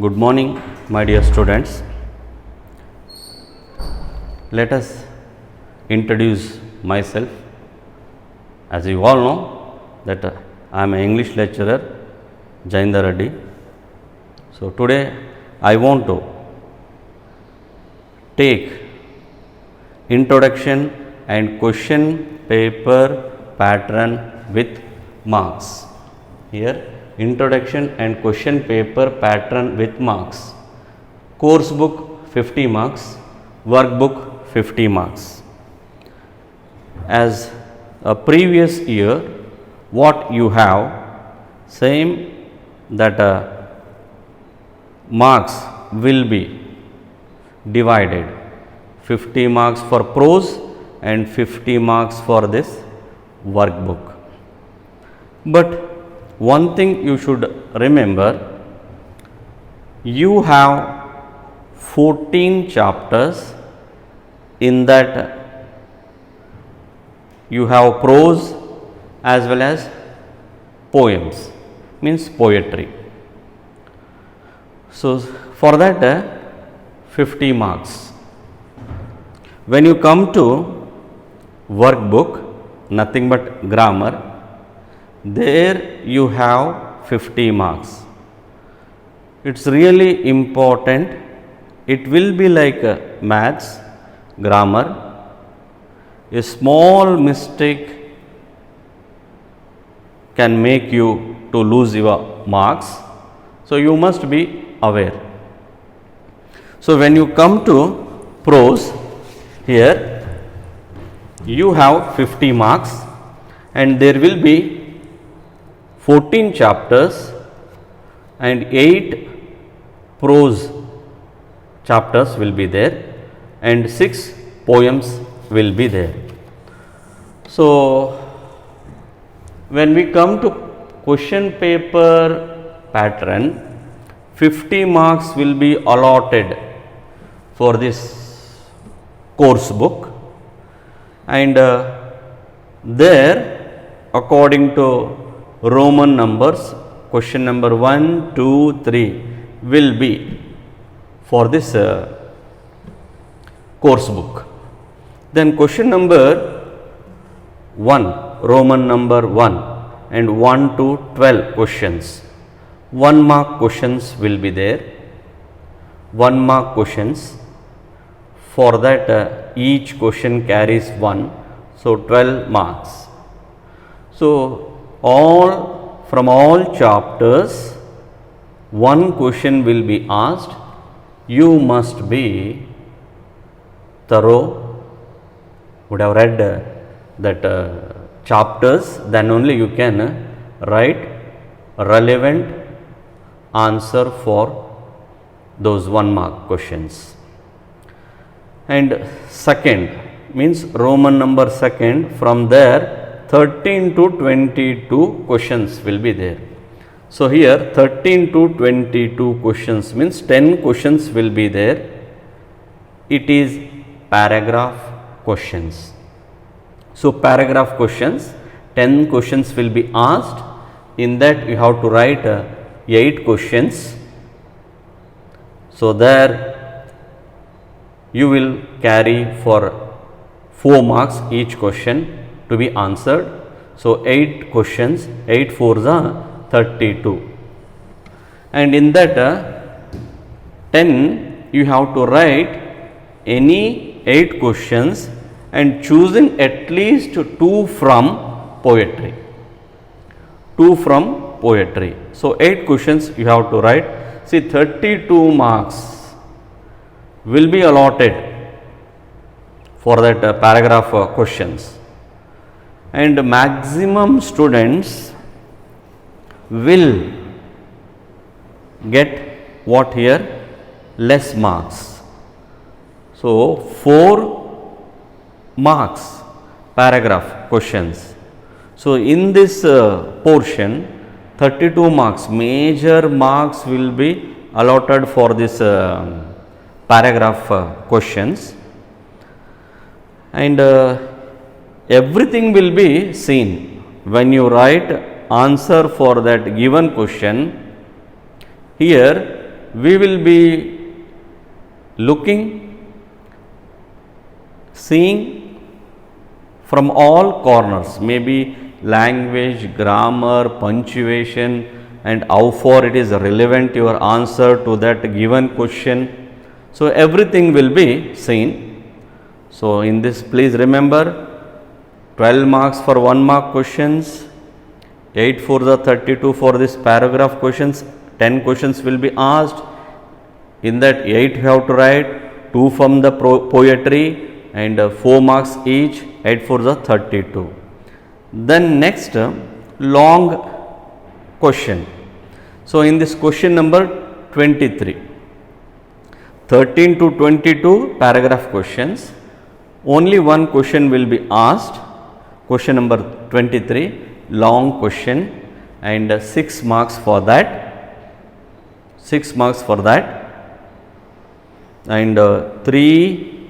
Good morning, my dear students. Let us introduce myself. As you all know that I am an English lecturer, Jayendra Reddy. So today I want to take introduction and question paper pattern with marks. Here introduction and question paper pattern with marks. Course book 50 marks, workbook 50 marks. As a previous year, what you have, same that marks will be divided, 50 marks for prose and 50 marks for this workbook. But one thing you should remember, you have 14 chapters. In that you have prose as well as poems, means poetry. So for that 50 marks. When you come to workbook, nothing but grammar, there you have 50 marks. It's really important. It will be like maths, grammar. A small mistake can make you to lose your marks. So you must be aware. So when you come to prose, here you have 50 marks and there will be 14 chapters and 8 prose chapters will be there and 6 poems will be there. So when we come to question paper pattern, 50 marks will be allotted for this course book, and there according to Roman numbers, question number 1, 2, 3 will be for this course book. Then question number 1, Roman number 1 and 1 to 12 questions, 1 mark questions will be there, 1 mark questions. For that each question carries 1, so 12 marks. So from all chapters 1 question will be asked. You must be thorough, would have read that chapters, then only you can write relevant answer for those 1 mark questions. And second means Roman number second, from there 13 to 22 questions will be there. So here 13 to 22 questions means 10 questions will be there. It is paragraph questions. So paragraph questions, 10 questions will be asked. In that you have to write 8 questions. So there you will carry for 4 marks each question to be answered. So 8 questions, 8 4s are 32, and in that 10 you have to write any 8 questions and choosing at least 2 from poetry. 2 from poetry. So 8 questions you have to write. See, 32 marks will be allotted for that paragraph questions, and maximum students will get what here? Less marks. So 4 marks paragraph questions. So in this portion 32 marks, major marks will be allotted for this paragraph questions, and everything will be seen when you write answer for that given question. Here we will be seeing from all corners, maybe language, grammar, punctuation, and how far it is relevant your answer to that given question. So, everything will be seen. So, in this please remember 12 marks for 1 mark questions, 8 for the 32 for this paragraph questions, 10 questions will be asked. In that 8 you have to write, 2 from the poetry and 4 marks each, 8 for the 32. Then next long question. So, in this question number 23, 13 to 22 paragraph questions, only one question will be asked. Question number 23, long question, and 6 marks for that, 6 marks for that, and 3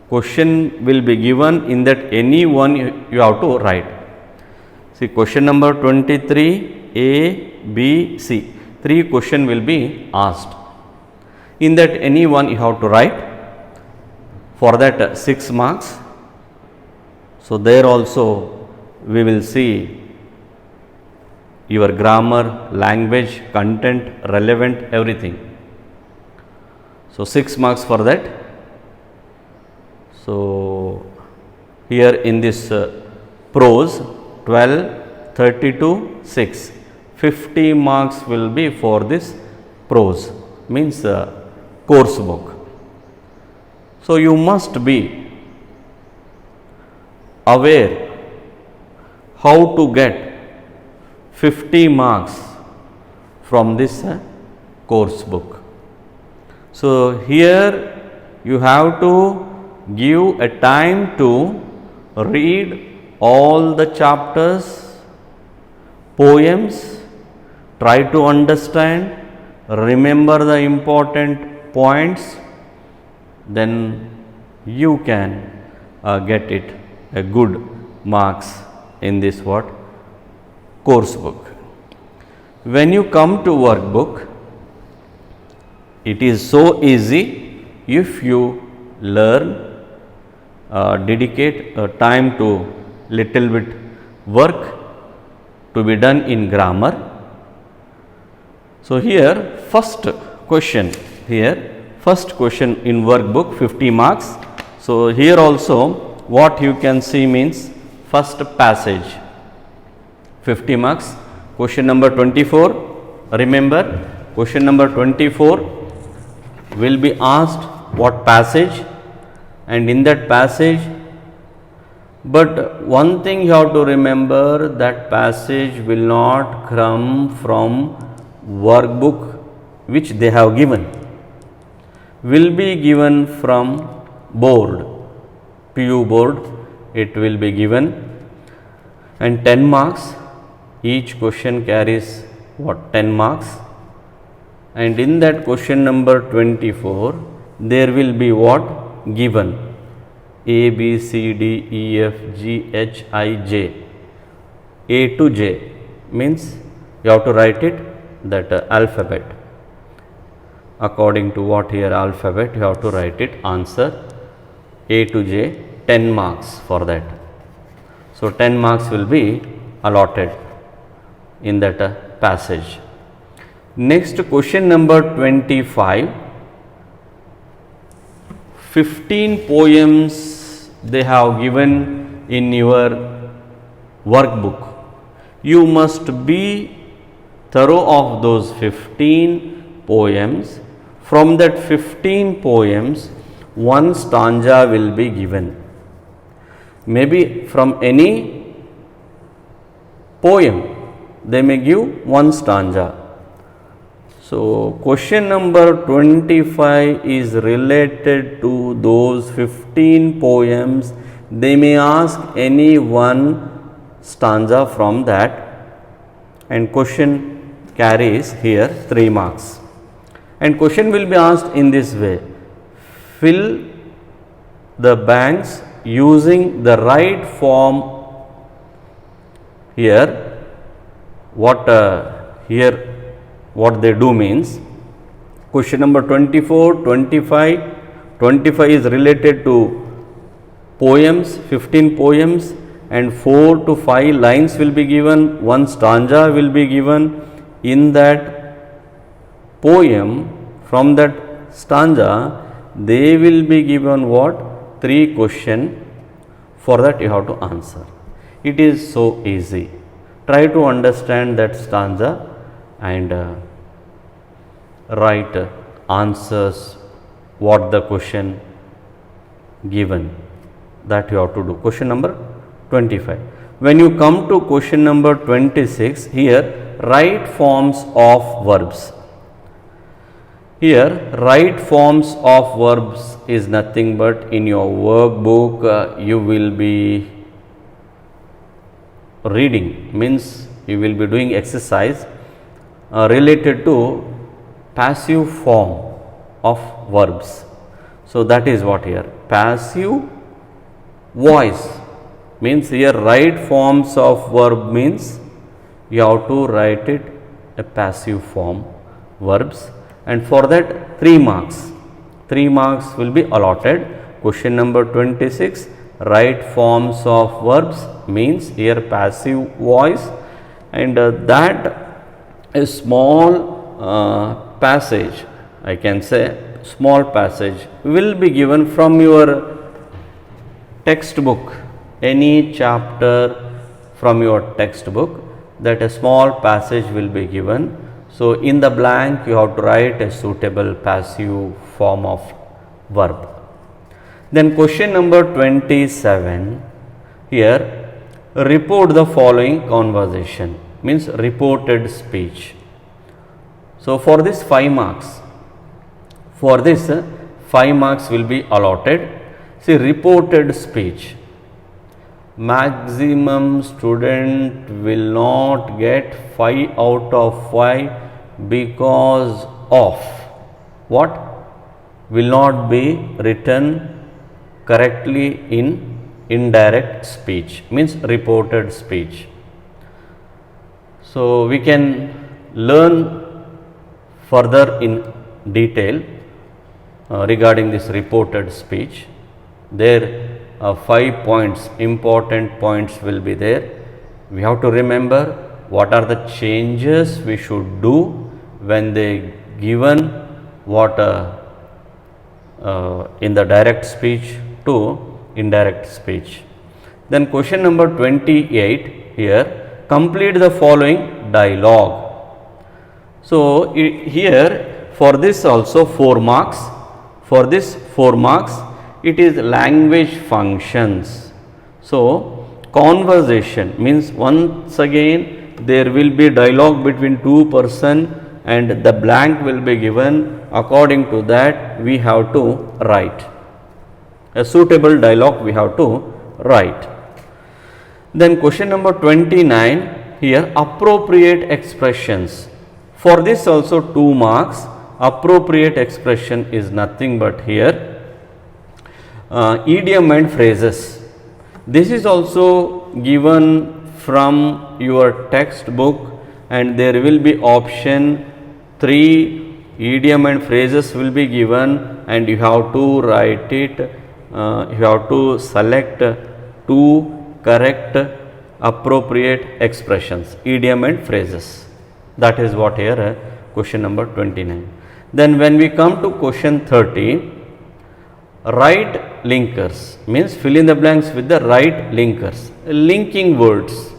question will be given. In that any one you have to write. See, question number 23, A, B, C, 3 question will be asked. In that any one you have to write. For that 6 marks. So, there also we will see your grammar, language, content, relevant, everything. So, 6 marks for that. So, here in this prose 12, 32, 6, 50 marks will be for this prose, means course book. So, you must be aware how to get 50 marks from this course book. So, here you have to give a time to read all the chapters, poems, try to understand, remember the important points, then you can get it a good marks in this course book. When you come to workbook, it is so easy if you learn, dedicate time to little bit work to be done in grammar. So, here first question, first question in workbook 50 marks. So, here also what you can see means first passage 50 marks. Question number 24, remember question number 24 will be asked what passage, and in that passage, but one thing you have to remember, that passage will not come from workbook which they have given, will be given from board, PU board it will be given, and 10 marks, each question carries 10 marks, and in that question number 24 there will be given A, B, C, D, E, F, G, H, I, J, A to J, means you have to write it that alphabet, according to here alphabet you have to write it answer A to J, 10 marks for that. So, 10 marks will be allotted in that passage. Next question number 25, 15 poems they have given in your workbook. You must be thorough of those 15 poems. From that 15 poems, one stanza will be given. Maybe from any poem they may give one stanza. So, question number 25 is related to those 15 poems. They may ask any one stanza from that, and question carries here 3 marks. And question will be asked in this way: fill the blanks using the right form. Here what they do means, Question number 24, 25. 25 is related to poems, 15 poems, and 4 to 5 lines will be given, one stanza will be given. In that poem, from that stanza, they will be given what? 3 questions. For that you have to answer. It is so easy. Try to understand that stanza and write answers what the question given, that you have to do. Question number 25. When you come to question number 26, here write forms of verbs. Here write forms of verbs is nothing but in your workbook you will be reading, means you will be doing exercise related to passive form of verbs. So that is what here passive voice means. Here right forms of verb means you have to write it a passive form verbs, and for that 3 marks. 3 marks will be allotted. Question number 26, right forms of verbs means here passive voice, and that a small passage, I can say small passage will be given from your textbook, any chapter from your textbook, that a small passage will be given. So in the blank you have to write a suitable passive form of verb. Then question number 27, here report the following conversation, means reported speech. So for this 5 marks, for this 5 marks will be allotted. See, reported speech, maximum student will not get 5 out of 5 because of what? Will not be written correctly in indirect speech, means reported speech. So we can learn further in detail regarding this reported speech. There are 5 points, important points will be there. We have to remember what are the changes we should do when they given what in the direct speech to indirect speech. Then question number 28, here complete the following dialogue. So here for this also 4 marks. For this 4 marks, it is language functions. So conversation means once again there will be dialogue between 2 persons and the blank will be given. According to that we have to write a suitable dialogue, we have to write. Then question number 29, here appropriate expressions. For this also 2 marks. Appropriate expression is nothing but here idiom and phrases. This is also given from your textbook, and there will be option 3, idiom and phrases will be given, and you have to write it, you have to select 2 correct appropriate expressions, idiom and phrases. That is what here question number 29. Then when we come to question 30, write linkers, means fill in the blanks with the right linkers. Linking words,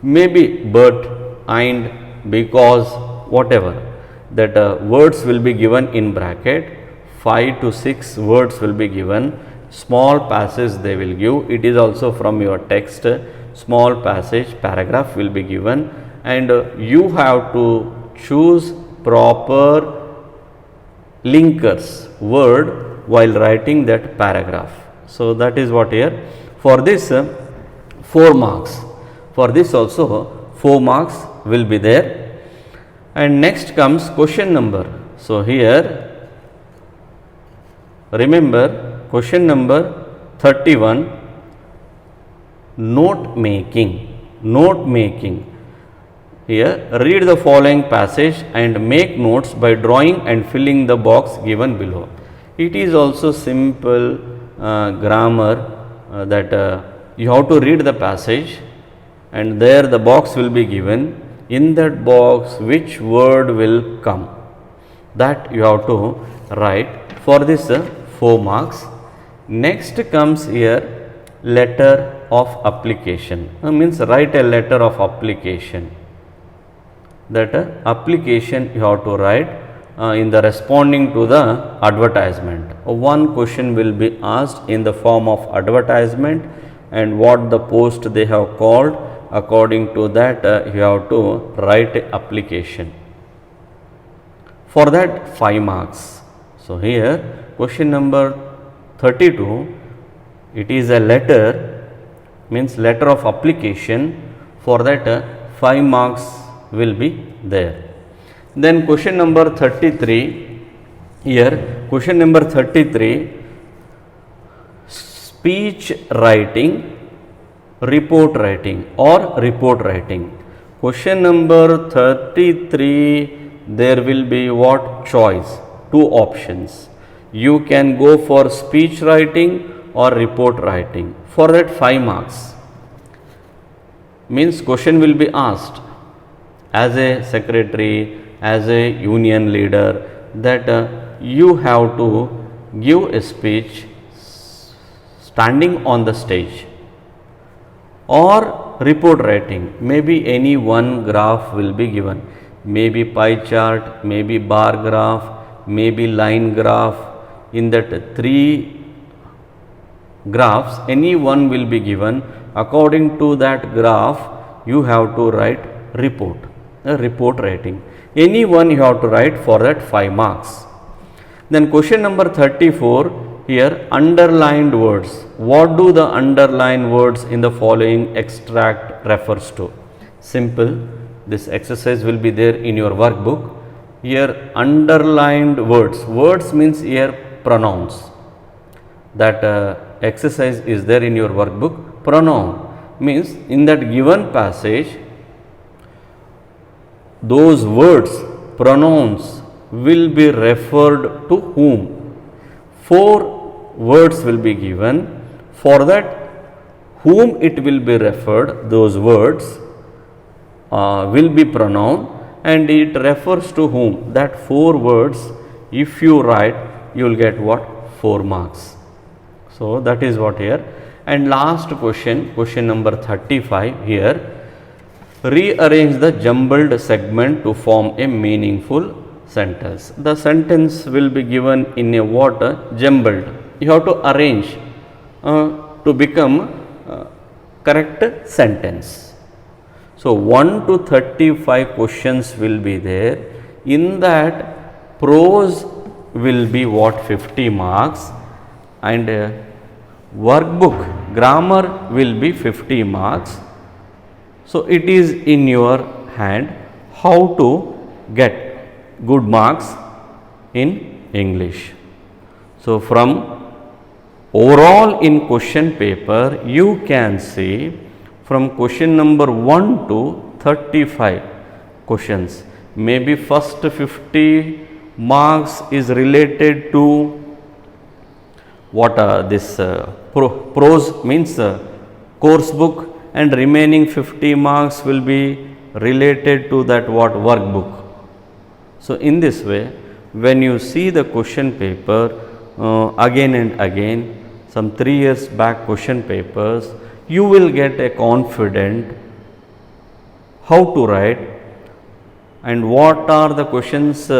maybe but, and, because, whatever, that words will be given in bracket. 5 to 6 words will be given. Small passage they will give. It is also from your text. Small passage, paragraph will be given, and you have to choose proper linkers word while writing that paragraph. So that is what here. For this 4 marks. For this also 4 marks will be there. And next comes question number. So here remember question number 31, note making. Note making. Here, read the following passage and make notes by drawing and filling the box given below. It is also simple grammar that you have to read the passage and there the box will be given. In that box, which word will come? That you have to write. For this 4 marks. Next comes here letter of application. Means write a letter of application. That application you have to write in the responding to the advertisement. One question will be asked in the form of advertisement and what the post they have called. According to that you have to write a application. For that 5 marks. So, here question number 32, it is a letter, means letter of application. For that 5 marks will be there. Then question number 33, here question number 33, speech writing, report writing or report writing. Question number 33, there will be what choice? 2 options. You can go for speech writing or report writing. For that 5 marks. Means question will be asked as a secretary, as a union leader, that you have to give a speech standing on the stage, or report writing. Maybe any one graph will be given, maybe pie chart, maybe bar graph, maybe line graph. In that 3 graphs, any one will be given. According to that graph, you have to write report, report writing. Any one you have to write for that 5 marks. Then question number 34, here underlined words. What do the underlined words in the following extract refers to? Simple. This exercise will be there in your workbook. Here underlined words. Words means here pronouns. That exercise is there in your workbook. Pronoun means in that given passage, those words, pronouns will be referred to whom? 4 words will be given. For that, whom it will be referred, those words will be pronoun and it refers to whom. That 4 words, if you write, you will get what? 4 marks. So, that is what here. And last question, question number 35 here. Rearrange the jumbled segment to form a meaningful sentence. The sentence will be given in a what? Jumbled. You have to arrange to become correct sentence. So, 1 to 35 questions will be there. In that, prose will be what? 50 marks and workbook grammar will be 50 marks. So, it is in your hand how to get good marks in English. So, from overall in question paper, you can see from question number 1 to 35 questions. Maybe first 50 marks is related to what this prose means course book, and remaining 50 marks will be related to that what workbook. So, in this way, when you see the question paper again and again, some 3 years back question papers, you will get a confident how to write and what are the questions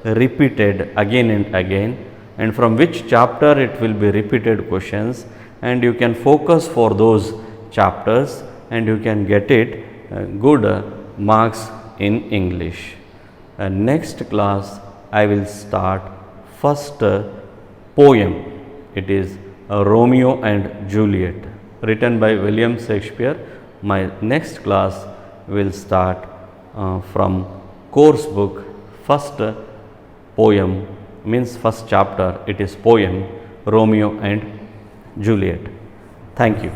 repeated again and again, and from which chapter it will be repeated questions, and you can focus for those chapters and you can get it good marks in English. Next class I will start first poem. It is Romeo and Juliet, written by William Shakespeare. My next class will start from course book, first poem means first chapter, it is poem Romeo and Juliet. Thank you.